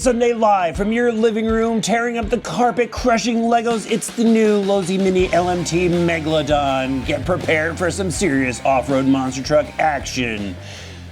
Sunday live from your living room, tearing up the carpet, crushing Legos, it's the new Losi Mini LMT Megalodon. Get prepared for some serious off-road monster truck action.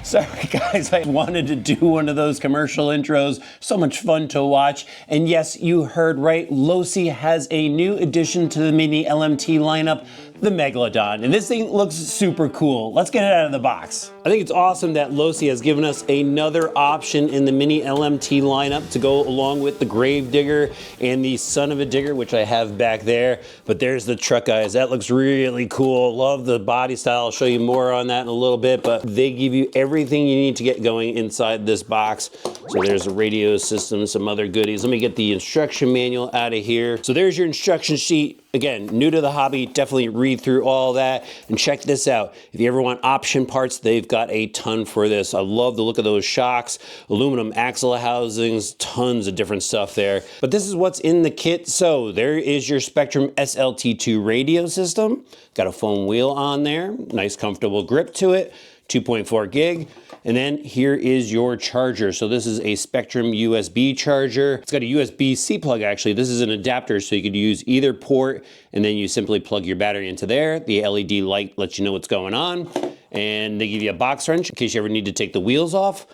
Sorry guys, I wanted to do one of those commercial intros. So much fun to watch. And yes, you heard right, Losi has a new addition to the Mini LMT lineup, the Megalodon. And this thing looks super cool. Let's get it out of the box. I think it's awesome that Losi has given us another option in the Mini LMT lineup to go along with the Grave Digger and the Son of a Digger, which I have back there. But there's the truck, guys. That looks really cool. Love the body style. I'll show you more on that in a little bit, but they give you everything you need to get going inside this box. So there's a radio system, some other goodies. Let me get the instruction manual out of here. So there's your instruction sheet. Again, new to the hobby, definitely read through all that and check this out. If you ever want option parts, they've got a ton for this. I love the look of those shocks, aluminum axle housings, tons of different stuff there. But this is what's in the kit. So there is your Spectrum SLT2 radio system. Got a foam wheel on there, nice comfortable grip to it, 2.4 gig. And then here is your charger. So this is a Spectrum USB charger. It's got a USB-C plug actually. This is an adapter, so you could use either port, and then you simply plug your battery into there. The LED light lets you know what's going on. And they give you a box wrench in case you ever need to take the wheels off.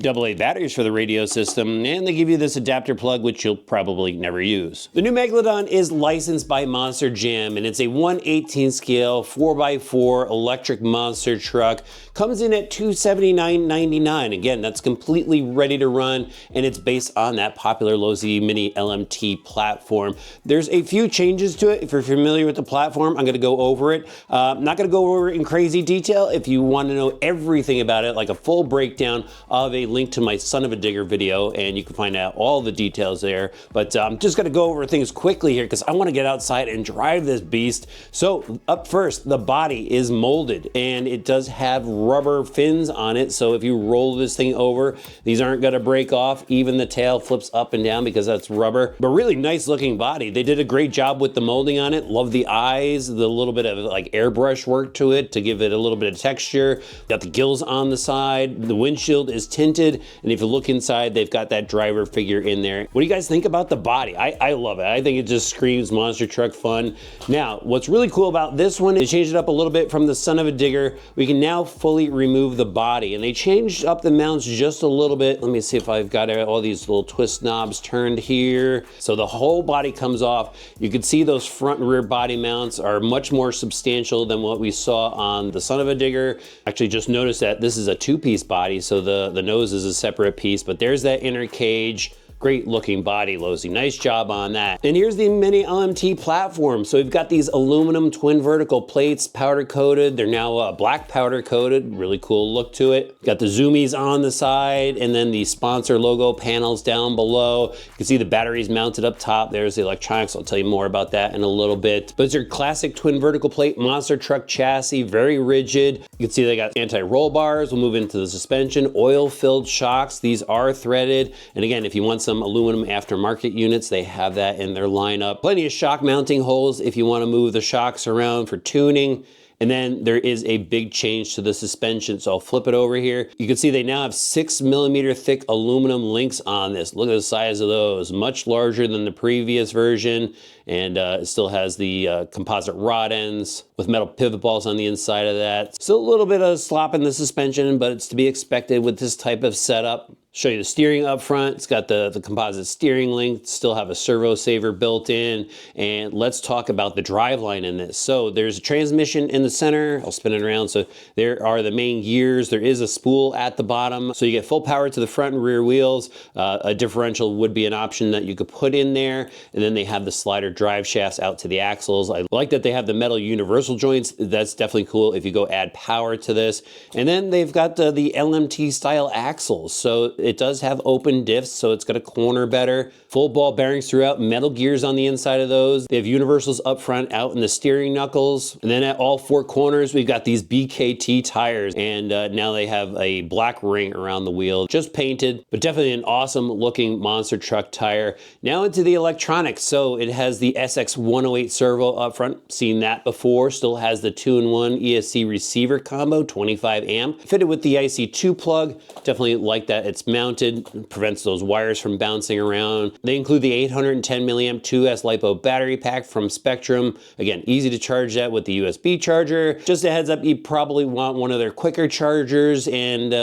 AA batteries for the radio system, and they give you this adapter plug, which you'll probably never use. The new Megalodon is licensed by Monster Jam, and it's a 1/18 scale 4x4 electric monster truck. Comes in at $279.99. Again, that's completely ready to run, and it's based on that popular Losi Mini LMT platform. There's a few changes to it. If you're familiar with the platform, I'm gonna go over it. I'm not gonna go over it in crazy detail. If you want to know everything about it, like a full breakdown, I'll have a link to my Son of a Digger video, and you can find out all the details there. But I'm just going to go over things quickly here because I want to get outside and drive this beast. So up first, the body is molded, and it does have rubber fins on it. So if you roll this thing over, these aren't going to break off. Even the tail flips up and down because that's rubber. But really nice looking body. They did a great job with the molding on it. Love the eyes, the little bit of like airbrush work to it to give it a little bit of texture. Got the gills on the side. The windshield is tinted, and if you look inside, they've got that driver figure in there. What do you guys think about the body? I love it. I think it just screams monster truck fun. Now, what's really cool about this one, they changed it up a little bit from the Son of a Digger. We can now fully remove the body, and they changed up the mounts just a little bit. Let me see if I've got all these little twist knobs turned here. So the whole body comes off. You can see those front and rear body mounts are much more substantial than what we saw on the Son of a Digger. Actually just noticed that this is a two-piece body, so the nose is a separate piece, but there's that inner cage. Great looking body, Losi. Nice job on that. And here's the Mini LMT platform. So we've got these aluminum twin vertical plates, powder coated. They're now black powder coated. Really cool look to it. Got the zoomies on the side, and then the sponsor logo panels down below. You can see the batteries mounted up top. There's the electronics. I'll tell you more about that in a little bit. But it's your classic twin vertical plate monster truck chassis, very rigid. You can see they got anti-roll bars. We'll move into the suspension, oil-filled shocks. These are threaded. And again, if you want some aluminum aftermarket units, they have that in their lineup. Plenty of shock mounting holes if you want to move the shocks around for tuning. And then there is a big change to the suspension. So I'll flip it over here. You can see they now have 6mm thick aluminum links on this. Look at the size of those. Much larger than the previous version. And it still has the composite rod ends with metal pivot balls on the inside of that. Still a little bit of slop in the suspension, but it's to be expected with this type of setup. Show you the steering up front. It's got the composite steering link, still have a servo saver built in. And let's talk about the driveline in this. So there's a transmission in the center. I'll spin it around. So there are the main gears. There is a spool at the bottom. So you get full power to the front and rear wheels. A differential would be an option that you could put in there. And then they have the slider drive shafts out to the axles. I like that they have the metal universal joints. That's definitely cool if you go add power to this. And then they've got the LMT style axles. So it does have open diffs, so it's got a corner better. Full ball bearings throughout, metal gears on the inside of those. They have universals up front out in the steering knuckles. And then at all four corners, we've got these BKT tires. And now they have a black ring around the wheel. Just painted, but definitely an awesome looking monster truck tire. Now into the electronics. So it has the SX108 servo up front. Seen that before. Still has the 2-in-1 ESC receiver combo, 25 amp. Fitted with the IC2 plug. Definitely like that. It's mounted, prevents those wires from bouncing around. They include the 810 milliamp 2S LiPo battery pack from Spectrum. Again, easy to charge that with the USB charger. Just a heads up, you probably want one of their quicker chargers, and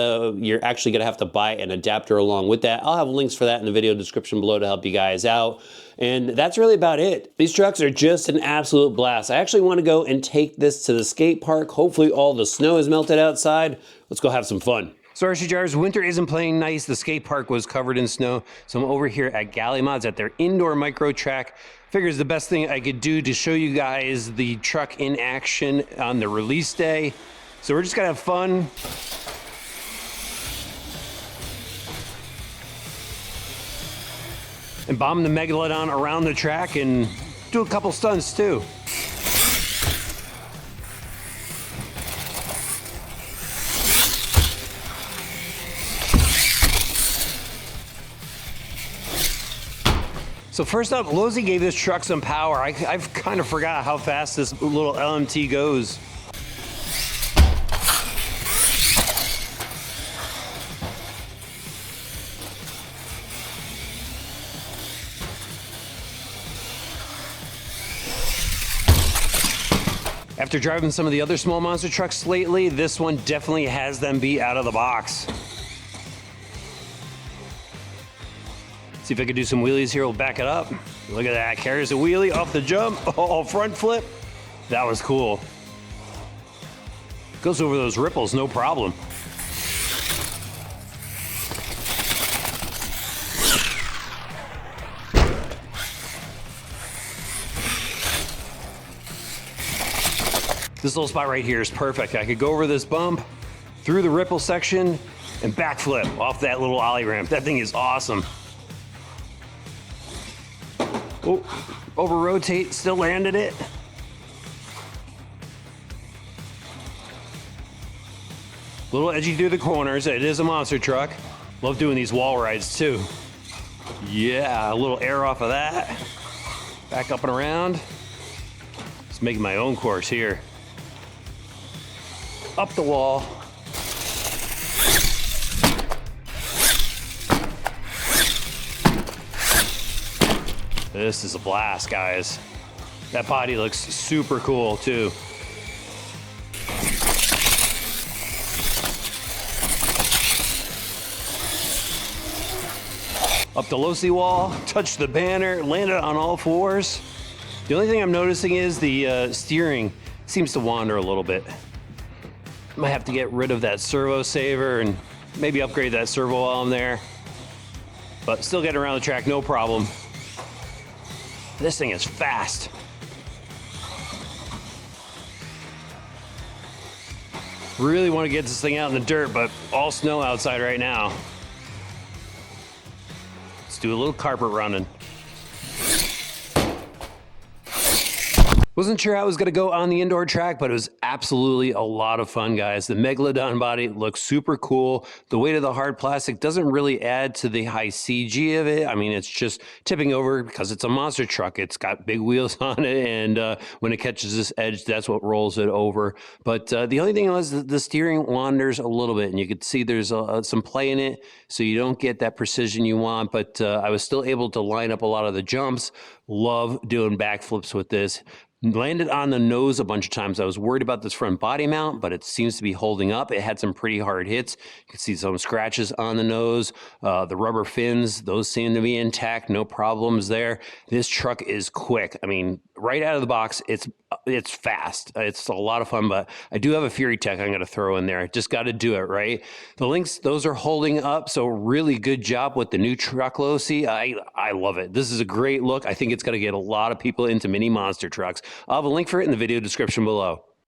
you're actually gonna have to buy an adapter along with that. I'll have links for that in the video description below to help you guys out. And that's really about it. These trucks are just an absolute blast. I actually want to go and take this to the skate park. Hopefully all the snow is melted outside. Let's go have some fun. So RC Jars, winter isn't playing nice. The skate park was covered in snow. So I'm over here at Galley Mods at their indoor micro track. Figures the best thing I could do to show you guys the truck in action on the release day. So we're just gonna have fun. And bomb the Megalodon around the track and do a couple stunts too. So first up, Losi gave this truck some power. I've kind of forgot how fast this little LMT goes. After driving some of the other small monster trucks lately, this one definitely has them beat out of the box. See if I can do some wheelies here, we'll back it up. Look at that, carries a wheelie off the jump. Oh, front flip. That was cool. Goes over those ripples, no problem. This little spot right here is perfect. I could go over this bump, through the ripple section, and backflip off that little ollie ramp. That thing is awesome. Oh, over rotate, still landed it. A little edgy through the corners. It is a monster truck. Love doing these wall rides too. Yeah, a little air off of that. Back up and around. Just making my own course here. Up the wall. This is a blast, guys. That body looks super cool too. Up the Losi wall, touched the banner, landed on all fours. The only thing I'm noticing is the steering seems to wander a little bit. Might have to get rid of that servo saver and maybe upgrade that servo while I'm there. But still getting around the track, no problem. This thing is fast. Really want to get this thing out in the dirt, but all snow outside right now. Let's do a little carpet running. Wasn't sure how it was gonna go on the indoor track, but it was absolutely a lot of fun, guys. The Megalodon body looks super cool. The weight of the hard plastic doesn't really add to the high CG of it. I mean, it's just tipping over because it's a monster truck. It's got big wheels on it, and when it catches this edge, that's what rolls it over. But the only thing was the steering wanders a little bit, and you could see there's some play in it, so you don't get that precision you want, but I was still able to line up a lot of the jumps. Love doing backflips with this. Landed on the nose a bunch of times. I was worried about this front body mount, but it seems to be holding up. It had some pretty hard hits. You can see some scratches on the nose. The rubber fins, those seem to be intact. No problems there. This truck is quick. I mean, right out of the box, it's fast. It's a lot of fun, but I do have a Fury Tech I'm going to throw in there. Just got to do it, right? The links, those are holding up, so really good job with the new truck, Losi. I love it. This is a great look. I think it's going to get a lot of people into mini monster trucks. I'll have a link for it in the video description below.